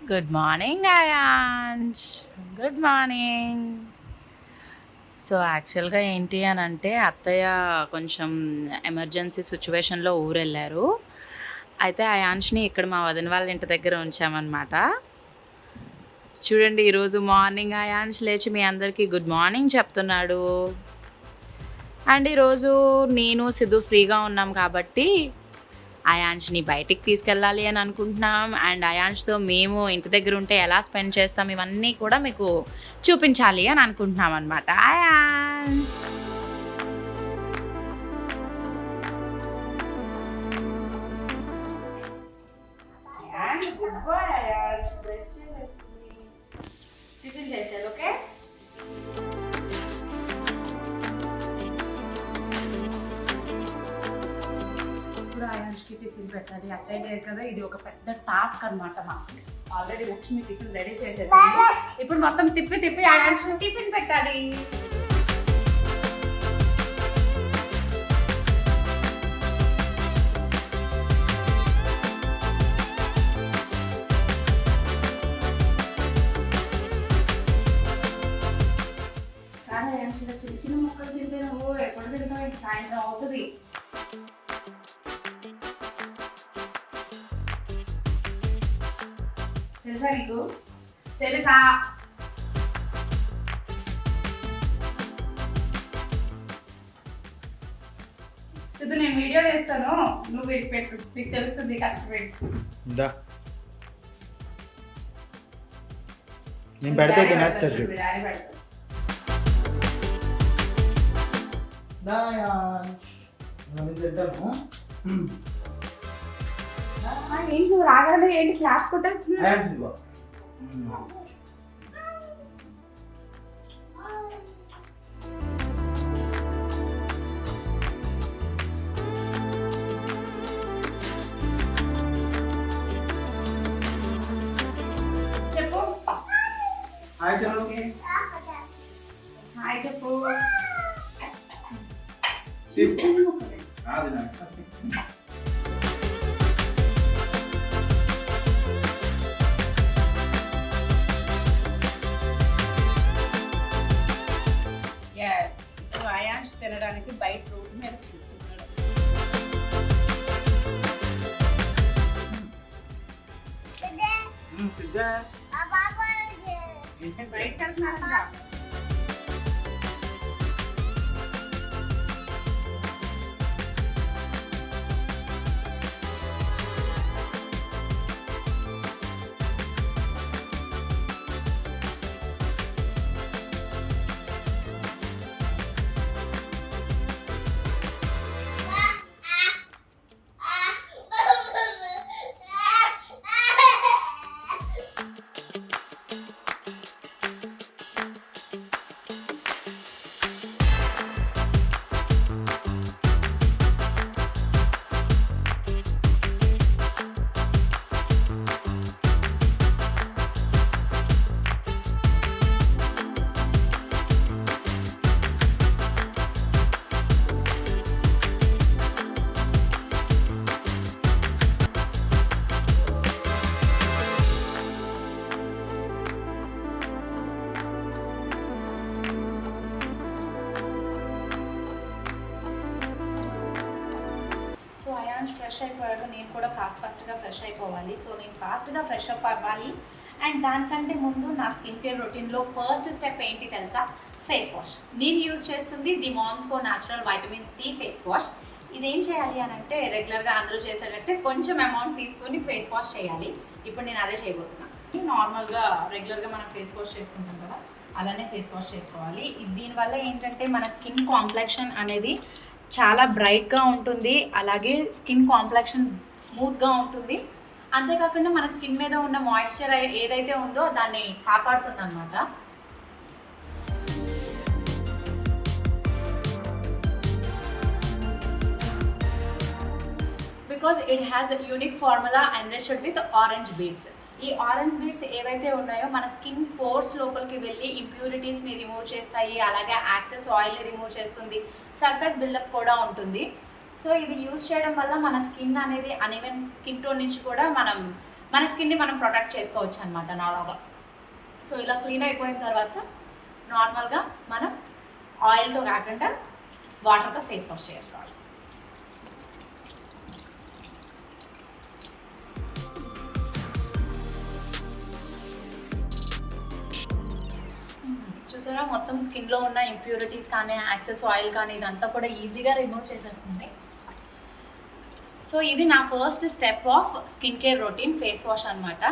Good morning Ayansh. Good morning. So యాక్చువల్గా ఏంటి అని అంటే అత్తయ్య కొంచెం ఎమర్జెన్సీ సిచ్యువేషన్లో ఊరెళ్ళారు. అయితే అయాన్ష్ని ఇక్కడ మా వదిన వాళ్ళ ఇంటి దగ్గర ఉంచామన్నమాట. చూడండి, ఈరోజు మార్నింగ్ అయాన్ష్ లేచి మీ అందరికీ గుడ్ మార్నింగ్ చెప్తున్నాడు. అండ్ ఈరోజు నేను సిద్ధు ఫ్రీగా ఉన్నాం కాబట్టి అయాన్ష్ని బయటికి తీసుకెళ్ళాలి అని అనుకుంటున్నాం. అండ్ అయాన్ష్తో మేము ఇంటి దగ్గర ఉంటే ఎలా స్పెండ్ చేస్తాం ఇవన్నీ కూడా మీకు చూపించాలి అని అనుకుంటున్నాం అనమాట. అయాన్ష్ టిఫిన్ చేశారు, ఓకే? ఇప్పుడు అయాన్ష్కి టిఫిన్ పెట్టాలి. అత్తయ్య లేరు కదా, ఇది ఒక పెద్ద టాస్క్ అనమాట మాకు. ఆల్రెడీ లక్ష్మి టిఫిన్ రెడీ చేసేసింది. ఇప్పుడు మొత్తం తిప్పి తిప్పి అయాన్ష్కి టిఫిన్ పెట్టాలి. కానీ అయాన్ష్ చిన్న చిన్న ముక్కలు తింటే నువ్వు ఎప్పుడు తింటావు? సాయంత్రం అవుతుంది. తెలుసా నీకు? తెలుసా? సిద్ధు, నేను వీడియో చేస్తాను, నువ్వు వీడికి పెట్టు, నీకు తెలుస్తుంది కష్టపడి. నేను పెడితే తినేస్తాడు. డాడీ పెడతాడు. ఏంటి నువ్వు రాగానే ఏంటి క్లాస్ కొట్టేస్తున్నావు? చెప్పు. హాయ్ చెప్పు. ఎస్, ఇప్పుడు అయాన్ష్ తినడానికి బయట రోడ్డు మీద కూర్చున్నాడు. బయట వెళ్తున్నారా? సో అయాన్ష్ ఫ్రెష్ అయిపోయాడు, నేను కూడా ఫాస్ట్గా ఫ్రెష్ అయిపోవాలి. సో నేను ఫాస్ట్గా ఫ్రెష్ అప్ అవ్వాలి. అండ్ దానికంటే ముందు నా స్కిన్ కేర్ రొటీన్లో ఫస్ట్ స్టెప్ ఏంటి తెలుసా? Face wash. నేను యూజ్ చేస్తుంది the Momsco natural vitamin C face wash. ఇదేం చేయాలి అని అంటే రెగ్యులర్గా అందరూ చేసేటట్టే కొంచెం అమౌంట్ తీసుకొని ఫేస్ వాష్ చేయాలి. ఇప్పుడు నేను అదే చేయబోతున్నాను. నార్మల్గా రెగ్యులర్గా మనం ఫేస్ వాష్ చేసుకుంటాం కదా, అలానే ఫేస్ వాష్ చేసుకోవాలి. దీనివల్ల ఏంటంటే మన స్కిన్ కాంప్లెక్షన్ అనేది చాలా బ్రైట్గా ఉంటుంది, అలాగే స్కిన్ కాంప్లెక్షన్ స్మూత్గా ఉంటుంది. అంతేకాకుండా మన స్కిన్ మీద ఉన్న మాయిశ్చర్ ఏదైతే ఉందో దాన్ని కాపాడుతుంది అన్నమాట. Because it has unique formula enriched with orange beads. ఈ ఆరెంజ్ బీడ్స్ ఏవైతే ఉన్నాయో మన స్కిన్ పోర్స్ లోపలికి వెళ్ళి ఇంప్యూరిటీస్ని రిమూవ్ చేస్తాయి, అలాగే యాక్సెస్ ఆయిల్ని రిమూవ్ చేస్తుంది, సర్ఫేస్ బిల్డప్ కూడా ఉంటుంది. సో ఇది యూజ్ చేయడం వల్ల మన స్కిన్ అనేది అన్ఈవెన్ స్కిన్ టోన్ నుంచి కూడా మనం మన స్కిన్ని మనం ప్రొటెక్ట్ చేసుకోవచ్చు అనమాట నాలాగా. సో ఇలా క్లీన్ అయిపోయిన తర్వాత నార్మల్గా మనం ఆయిల్తో కాకుండా వాటర్తో ఫేస్ వాష్ చేసుకోవాలి. చూసారా మొత్తం స్కిన్లో ఉన్న ఇంప్యూరిటీస్ కానీ యాక్సెస్ ఆయిల్ కానీ ఇదంతా కూడా ఈజీగా రిమూవ్ చేసేస్తుంది. సో ఇది నా first step of skin care routine face wash అనమాట.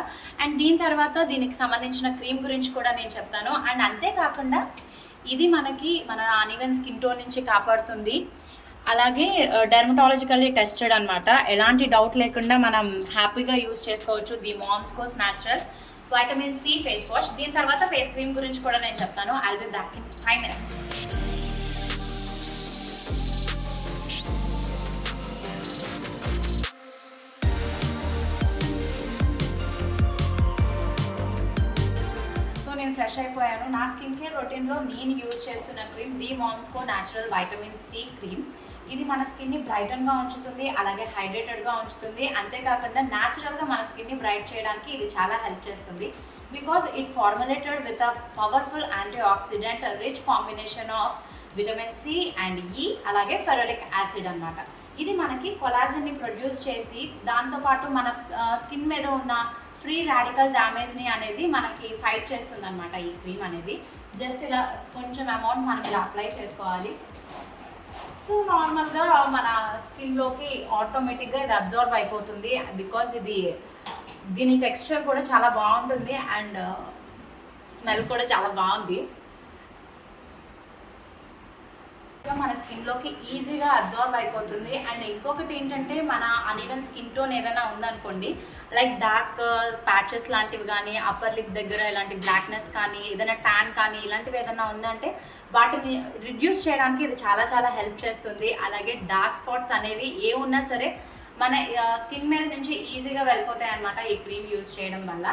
అండ్ దీని తర్వాత దీనికి సంబంధించిన క్రీమ్ గురించి కూడా నేను చెప్తాను. అండ్ అంతేకాకుండా ఇది మనకి మన అన్ఈవెన్ స్కిన్ టోన్ నుంచి కాపాడుతుంది. అలాగే డెర్మటాలజికల్లీ టెస్టెడ్ అనమాట. ఎలాంటి డౌట్ లేకుండా మనం హ్యాపీగా యూజ్ చేసుకోవచ్చు the Momsco's natural vitamin C face wash. దీని తర్వాత ఫేస్ క్రీమ్ గురించి కూడా నేను చెప్తాను. I'll be back in 5 minutes. నేను ఫ్రెష్ అయిపోయాను. నా స్కిన్ కేర్ రొటీన్లో నేను యూజ్ చేస్తున్న cream the Momsco natural vitamin C cream. ఇది మన స్కిన్ని బ్రైటన్గా ఉంచుతుంది, అలాగే హైడ్రేటెడ్గా ఉంచుతుంది. అంతేకాకుండా న్యాచురల్గా మన స్కిన్ని బ్రైట్ చేయడానికి ఇది చాలా హెల్ప్ చేస్తుంది. Because it formulated with a powerful anti oxidant rich combination of vitamin C and E అలాగే ఫెరోలిక్ యాసిడ్ అనమాట. ఇది మనకి కొలాజన్ని ప్రొడ్యూస్ చేసి దాంతోపాటు మన స్కిన్ మీద ఉన్న ఫ్రీ రాడికల్ డ్యామేజ్ని అనేది మనకి ఫైట్ చేస్తుంది అనమాట ఈ క్రీమ్ అనేది. జస్ట్ ఇలా కొంచెం అమౌంట్ మనం ఇలా అప్లై చేసుకోవాలి. సో నార్మల్గా మన స్కిన్లోకి ఆటోమేటిక్గా ఇది అబ్జర్వ్ అయిపోతుంది. బికాజ్ దీని టెక్స్చర్ కూడా చాలా బాగుంటుంది అండ్ స్మెల్ కూడా చాలా బాగుంది. మన స్కిన్లోకి ఈజీగా అబ్జర్వ్ అయిపోతుంది. అండ్ ఇంకొకటి ఏంటంటే మన అన్ఈవెన్ స్కిన్ టోన్ ఏదైనా ఉందనుకోండి, లైక్ డార్క్ ప్యాచెస్ లాంటివి కానీ అప్పర్ లిప్ దగ్గర ఇలాంటి బ్లాక్నెస్ కానీ ఏదైనా ట్యాన్ కానీ ఇలాంటివి ఏదైనా ఉందంటే వాటిని రిడ్యూస్ చేయడానికి ఇది చాలా చాలా హెల్ప్ చేస్తుంది. అలాగే డార్క్ స్పాట్స్ అనేవి ఏ ఉన్నా సరే మన స్కిన్ మీద నుంచి ఈజీగా వెళ్ళిపోతాయి అన్నమాట ఈ క్రీమ్ యూజ్ చేయడం వల్ల.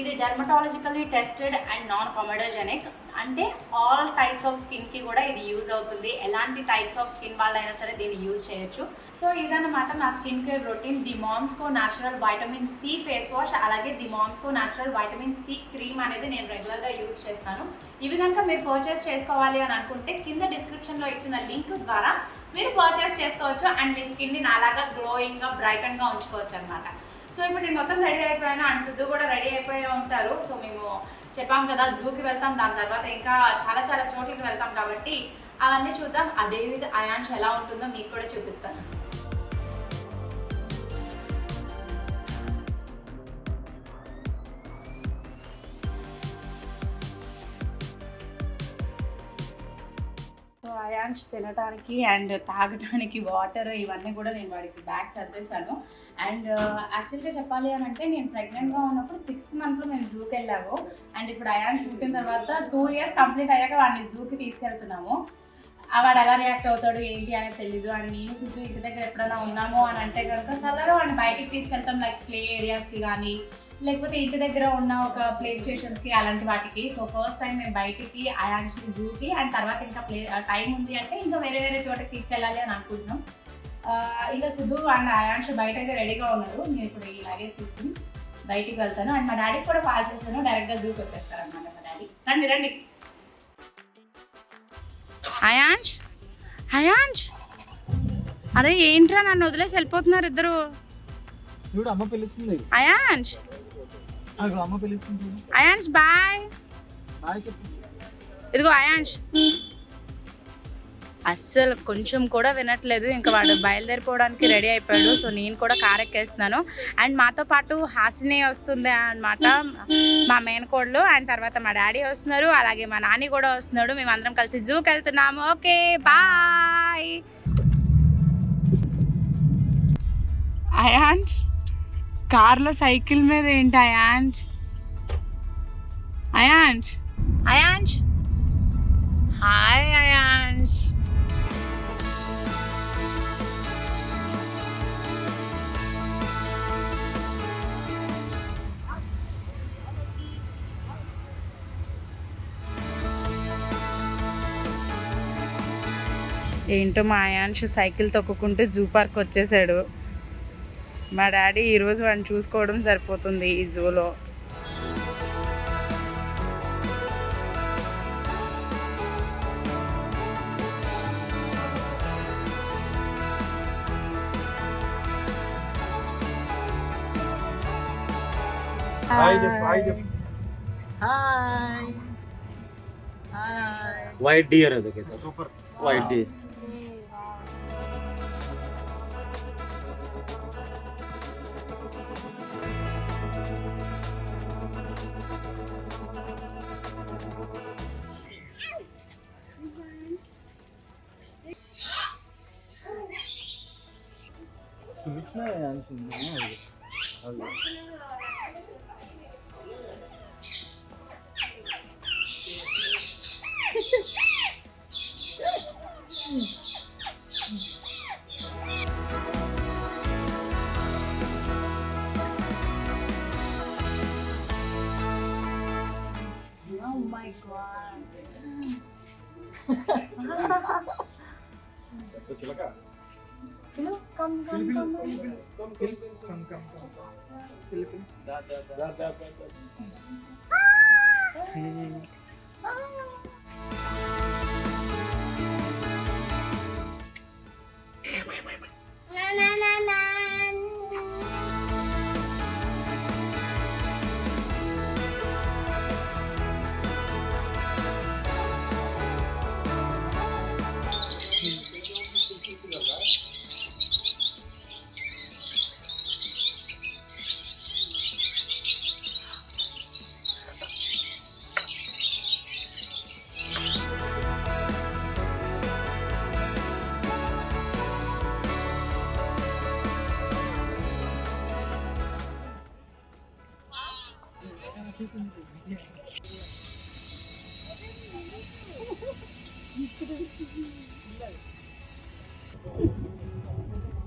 ఇది డెర్మటాలజికల్లీ టెస్టెడ్ అండ్ నాన్ కమోడోజెనిక్, అంటే ఆల్ టైప్స్ ఆఫ్ స్కిన్కి కూడా ఇది యూజ్ అవుతుంది. ఎలాంటి టైప్స్ ఆఫ్ స్కిన్ వాళ్ళైనా సరే దీన్ని యూజ్ చేయొచ్చు. సో ఇదన్నమాట నా skin care routine. The Momsco natural vitamin C face wash అలాగే the Momsco natural vitamin C cream అనేది నేను రెగ్యులర్గా యూజ్ చేస్తాను. ఇవి కనుక మీరు పర్చేస్ చేసుకోవాలి అని అనుకుంటే కింద డిస్క్రిప్షన్లో ఇచ్చిన లింక్ ద్వారా మీరు పర్చేస్ చేసుకోవచ్చు అండ్ మీ స్కిన్ని నాలాగా గ్లోయింగ్గా బ్రైటన్గా ఉంచుకోవచ్చు అనమాట. సో ఇప్పుడు నేను మొత్తం రెడీ అయిపోయాను అండ్ సిద్ధు కూడా రెడీ అయిపోయి ఉంటారు. సో మేము చెప్పాం కదా జూకి వెళ్తాం, దాని తర్వాత ఇంకా చాలా చాలా చోట్లకి వెళ్తాం కాబట్టి అవన్నీ చూద్దాం. ఆ డే విత్ అయాన్ష్ ఎలా ఉంటుందో మీకు కూడా చూపిస్తాను. సో అయాన్ష్ తినడానికి అండ్ తాగడానికి వాటర్ ఇవన్నీ కూడా నేను వాడికి బ్యాగ్ సర్దేశాను. అండ్ యాక్చువల్గా చెప్పాలి అని అంటే నేను ప్రెగ్నెంట్గా ఉన్నప్పుడు 6th monthలో మేము జూకి వెళ్ళాము. అండ్ ఇప్పుడు అయాన్ష్ పుట్టిన తర్వాత 2 years కంప్లీట్ అయ్యాక వాడిని జూకి తీసుకెళ్తున్నాము. వాడు ఎలా రియాక్ట్ అవుతాడు ఏంటి అనేది తెలీదు. అండ్ నేను సిద్ధు ఇంటి దగ్గర ఎప్పుడైనా ఉన్నాము అని అంటే కనుక సరదాగా వాడిని బయటికి తీసుకెళ్తాం, లైక్ ప్లే ఏరియాస్కి కానీ లేకపోతే ఇంటి దగ్గర ఉన్న ఒక ప్లే స్టేషన్స్కి అలాంటి వాటికి. సో ఫస్ట్ టైం మేము బయటికి అయాన్ష్ని జూకి అండ్ తర్వాత ఇంకా టైం ఉంది అంటే ఇంకా వేరే వేరే చోటకి తీసుకెళ్ళాలి అని అనుకుంటున్నాం. ఇంకా సిద్ధు అండ్ అయాన్ష్ బయట అయితే రెడీగా ఉన్నారు. నేను ఇప్పుడు ఈ లగేజ్ తీసుకుని బయటికి వెళ్తాను. అండ్ మా డాడీకి కూడా కాల్ చేస్తాను, డైరెక్ట్గా జూకి వచ్చేస్తారనమాట మా డాడీ. రండి రండి. అయాన్ష్ అయాన్ష్ అరే ఏంట్రా నన్ను వదిలేసి వెళ్ళిపోతున్నారు ఇద్దరు. చూడు అమ్మ పిలుస్తుంది. అయాన్ష్ అమ్మ పిలుస్తుంది. అయాన్ష్ బాయ్ బాయ్ చెప్పు. ఇదిగో అయాన్ష్ అస్సలు కొంచెం కూడా వినట్లేదు. ఇంకా వాడు బయలుదేరిపోవడానికి రెడీ అయిపోయాడు. సో నేను కూడా కార్ ఎక్కేస్తున్నాను. అండ్ మాతో పాటు హాసిని వస్తుంది అన్నమాట, మా మేనకోడలు. అండ్ తర్వాత మా డాడీ వస్తున్నారు, అలాగే మా నాని కూడా వస్తున్నాడు. మేమందరం కలిసి జూకి వెళ్తున్నాము. Okay bye. అయాన్ష్ కార్లో సైకిల్ మీద ఏంటి అయాన్ష్? అయాన్ష్ అయాన్ష్ హాయ్ అయాన్ష్. ఏంటో మా అయాన్ష్ సైకిల్ తొక్కుకుంటూ జూ పార్క్ వచ్చేసాడు. మా డాడీ ఈరోజు వాడిని చూసుకోవడం సరిపోతుంది ఈ జూలో. హాయ్ హాయ్ वाइट डियर है देखिए तो సూపర్ वाइट डियर స్వీట్స్ అనుకుంటున్నా Oh my god. Hello, come.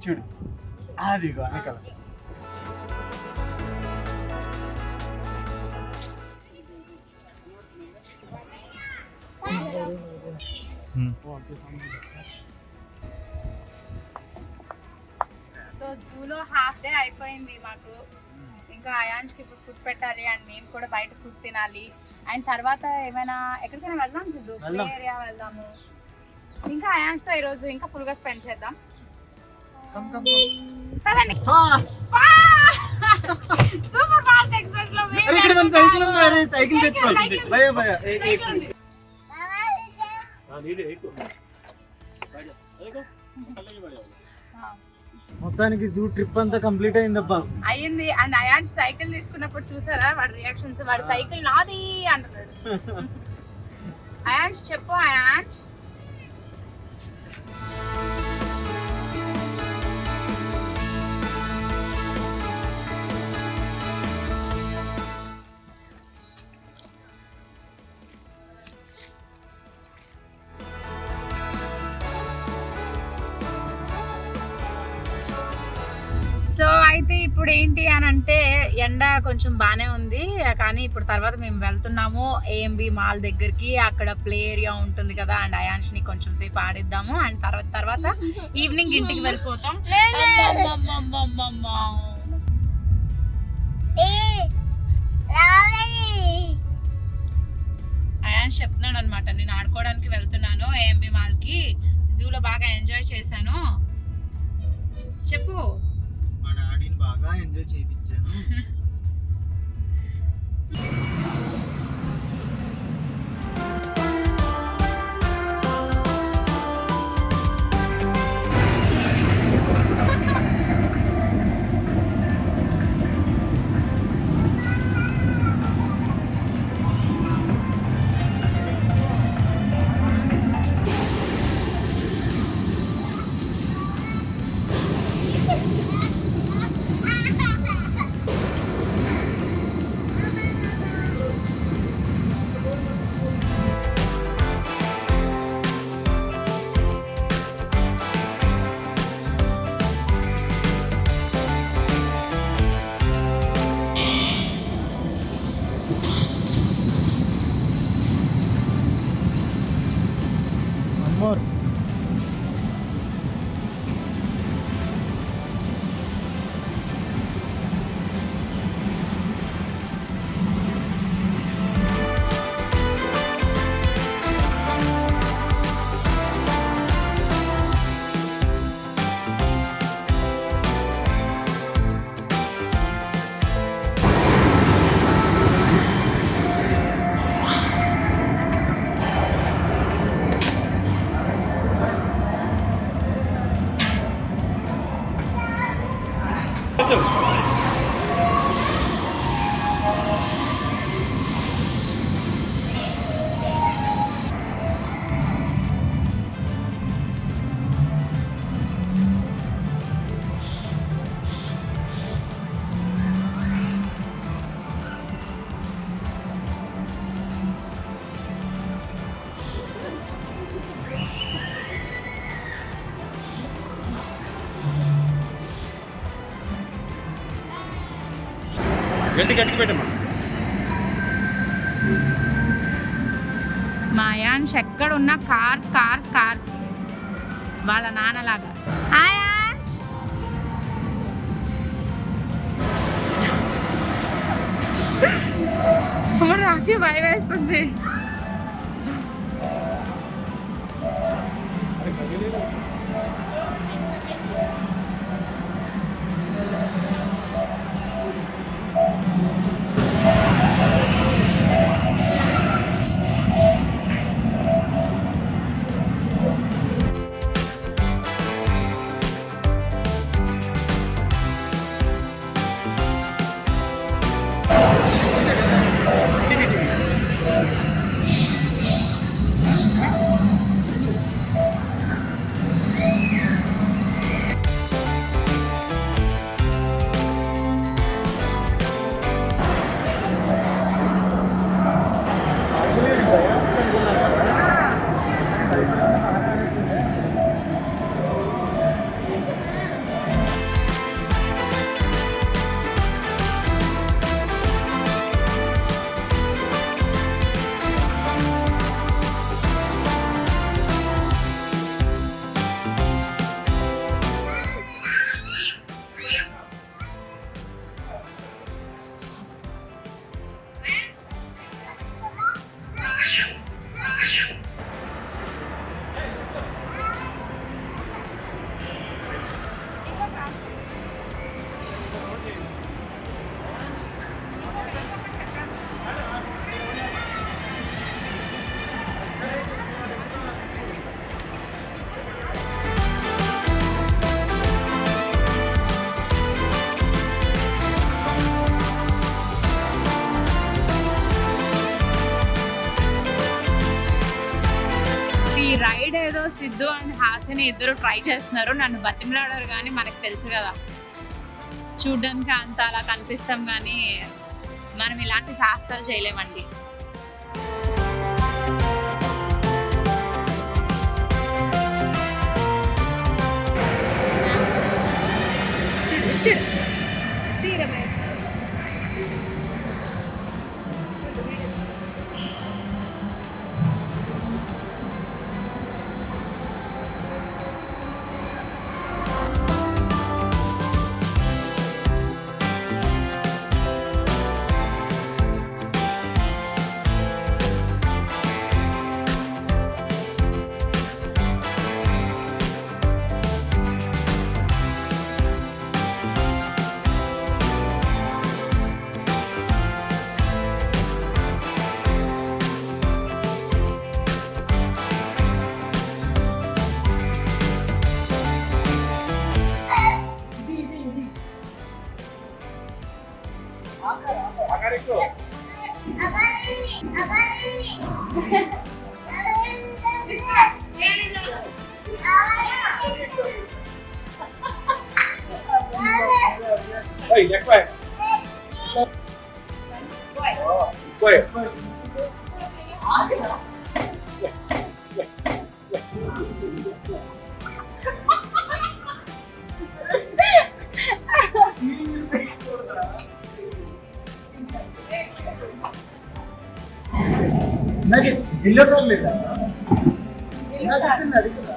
చూడు అదిగో వెనకాల సో జూలో హాఫ్ డే అయిపోయింది మాకు. ఇంకా అయాన్స్కి ఇప్పుడు ఫుడ్ పెట్టాలి అండ్ మేము కూడా బయట ఫుడ్ తినాలి. అండ్ తర్వాత ఏమైనా ఎక్కడికైనా వెళ్దాం చూద్దు, ప్లే ఏరియా వెళ్దాము. ఇంకా అయాన్స్తో ఈరోజు ఇంకా ఫుల్గా స్పెండ్ చేద్దాం. పదండి. సూపర్ ఫాస్ట్ ఎక్స్ప్రెస్ లో సైకిల్ పెట్టుకోవాలి భయ భయ మొత్తానికి జూ ట్రిప్ అంతా కంప్లీట్ అయిందబ్బా. అయ్యింది. అండ్ అయాన్స్ సైకిల్ తీసుకున్నప్పుడు చూసారా వాడి రియాక్షన్స్? వాడి సైకిల్ నాది అంటున్నాడు. అయాన్స్ చెప్పు అయాన్స్. సో అయితే ఇప్పుడు ఏంటి అని అంటే ఎండ కొంచెం బాగానే ఉంది, కానీ ఇప్పుడు తర్వాత మేము వెళ్తున్నాము ఏఎంబి మాల్ దగ్గరికి. అక్కడ ప్లే ఏరియా ఉంటుంది కదా, అండ్ అయాన్స్ని కొంచెం సేపు ఆడిద్దాము. అండ్ తర్వాత ఈవినింగ్ ఇంటికి వెళ్ళిపోతాం. అయాన్స్ చెప్తున్నాడు అనమాట, నేను ఆడుకోవడానికి వెళ్తున్నాను ఏఎంబి మాల్కి, జూలో బాగా ఎంజాయ్ చేశాను. చెప్పు. మా డాడీని బాగా ఎంజాయ్ చేయించాను. Amor. గట్టికి పెట్టమ్మా. మాయాన్ష్ ఎక్కడున్నా కార్స్ కార్స్ కార్స్ వాళ్ళ నాన్నలాగా. హాయ్ యాన్ష్. రాకి భయం వేస్తుంది. రైడ్ ఏదో సిద్ధు అండ్ హాసిని ఇద్దరు ట్రై చేస్తున్నారు. నన్ను బతిమలాడారు కానీ మనకు తెలుసు కదా, చూడ్డానికి అంత అలా కనిపిస్తాం కానీ మనం ఇలాంటి సాహసాలు చేయలేమండి. Hey, next way. Go ahead. నాకు వెళ్ళటం లేదా అది కదా.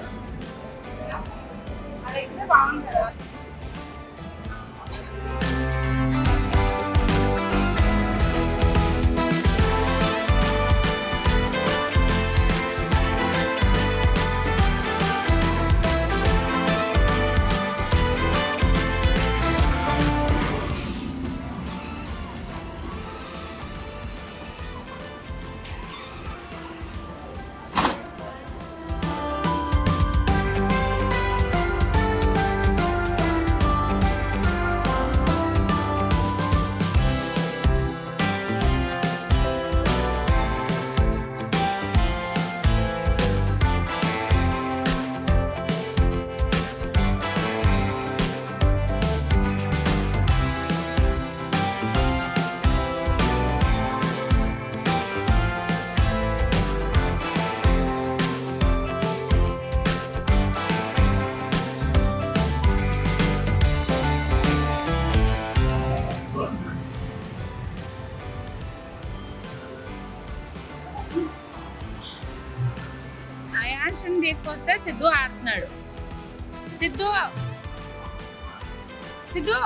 అయాన్షన్ తీసుకొస్తే సిద్ధు ఆడుతున్నాడు. సిద్ధు సిద్ధు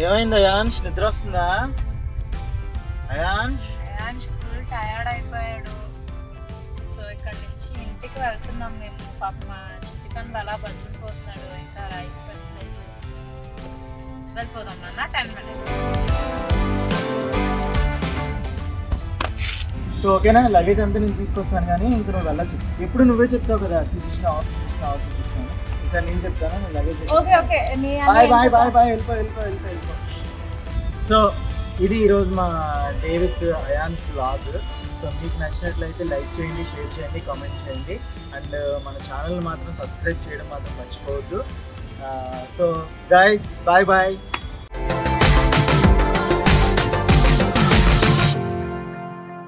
ఏమైంది అయాన్ష్, నిద్ర వస్తుందా? అయాన్ష్ అయాన్ష్ ఫుల్ టయర్డ్ అయిపోయాడు. సో ఇక్కడ నుంచి ఇంటికి వెళ్తున్నాం మేము. పాప మా చిట్టి పనులు అలా బతుకుపోతున్నాడు. ఇంకా రైస్ పెట్టలేదు. వెళ్ళిపోదాం నాన్న, 10 minutes. సో ఓకేనా, లగేజ్ అంతా నేను తీసుకొస్తాను కానీ ఇంక నువ్వు వెళ్ళచ్చు. ఎప్పుడు నువ్వే చెప్తావు కదా చూపించిన ఈసారి నేను చెప్తాను, నువ్వు luggage okay okay bye bye bye bye వెళ్ళిపో. సో ఇది ఈరోజు మా డే విత్ అయాన్స్ వ్లాగ్. సో మీకు నచ్చినట్లయితే లైక్ చేయండి, షేర్ చేయండి, కామెంట్ చేయండి. అండ్ మన ఛానల్ మాత్రం సబ్స్క్రైబ్ చేయడం మాత్రం మర్చిపోవద్దు. So guys bye bye.